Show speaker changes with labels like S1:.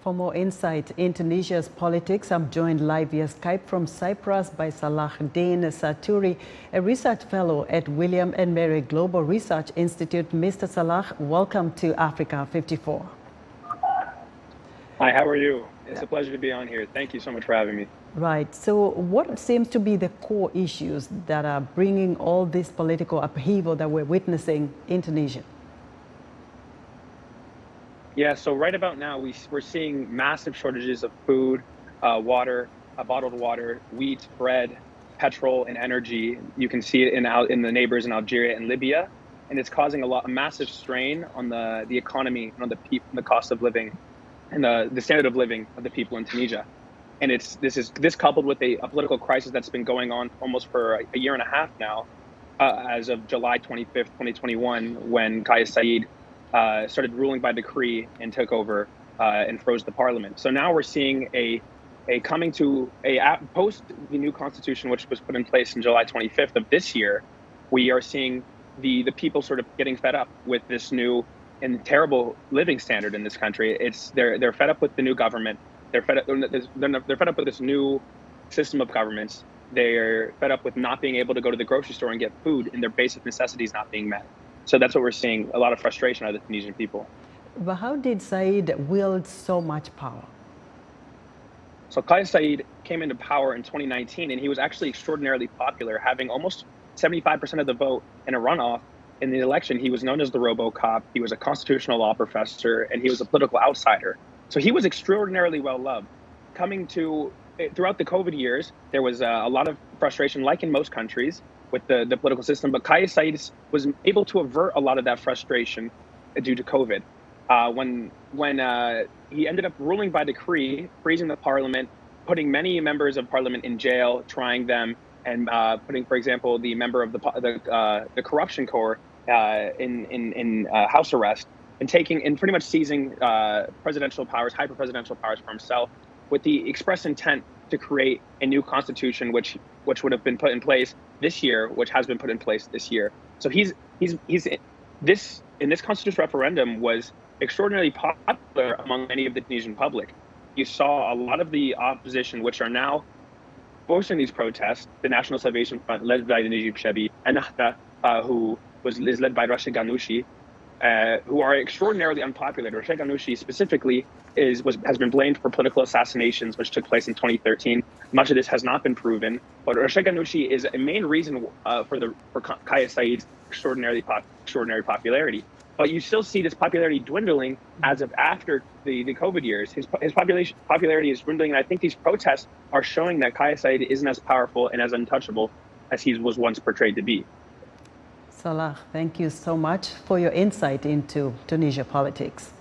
S1: For more insight in Tunisia's politics, I'm joined live via Skype from Cyprus by Salah-Dean Satouri, a research fellow at William and Mary Global Research Institute. Mr. Salah, welcome to Africa 54.
S2: Hi, how are you? It's a pleasure to be on here. Thank you so much for having me.
S1: Right. So what seems to be the core issues that are bringing all this political upheaval that we're witnessing in Tunisia?
S2: Yeah, so right about now, we're seeing massive shortages of food, water, bottled water, wheat, bread, petrol, and energy. You can see it in the neighbors in Algeria and Libya, and it's causing a massive strain on the economy, on the people, the cost of living, and the standard of living of the people in Tunisia. And this coupled with a political crisis that's been going on almost for a year and a half now, as of July 25th, 2021, when Kais Saied started ruling by decree and took over and froze the parliament. So now we're seeing post the new constitution, which was put in place in July 25th of this year. We are seeing the people sort of getting fed up with this new and terrible living standard in this country. They're fed up with the new government. They're fed up with this new system of governments. They're fed up with not being able to go to the grocery store and get food and their basic necessities not being met. So that's what we're seeing, a lot of frustration out of the Tunisian people.
S1: But how did Saied wield so much power?
S2: So Kais Saied came into power in 2019, and he was actually extraordinarily popular, having almost 75% of the vote in a runoff. In the election, he was known as the RoboCop. He was a constitutional law professor, and he was a political outsider. So he was extraordinarily well loved. Throughout the COVID years, there was a lot of frustration, like in most countries, with the political system. But Kais Saied was able to avert a lot of that frustration due to COVID. When he ended up ruling by decree, freezing the parliament, putting many members of parliament in jail, trying them, and putting, for example, the member of the corruption corps in house arrest, and pretty much seizing presidential powers, hyper-presidential powers for himself, with the express intent to create a new constitution, which would have been put in place this year, which has been put in place this year. So this constitutional referendum was extraordinarily popular among many of the Tunisian public. You saw a lot of the opposition, which are now forcing these protests, the National Salvation Front, led by Najib Shabi, and Ennahda, who is led by Rachid Ghannouchi, who are extraordinarily unpopular. Rachid Ghannouchi specifically has been blamed for political assassinations, which took place in 2013. Much of this has not been proven, but Rachid Ghannouchi is a main reason for Kais Saied's extraordinary popularity. But you still see this popularity dwindling as of after the COVID years. His popularity is dwindling, and I think these protests are showing that Kais Saied isn't as powerful and as untouchable as he was once portrayed to be.
S1: Salah, thank you so much for your insight into Tunisia politics.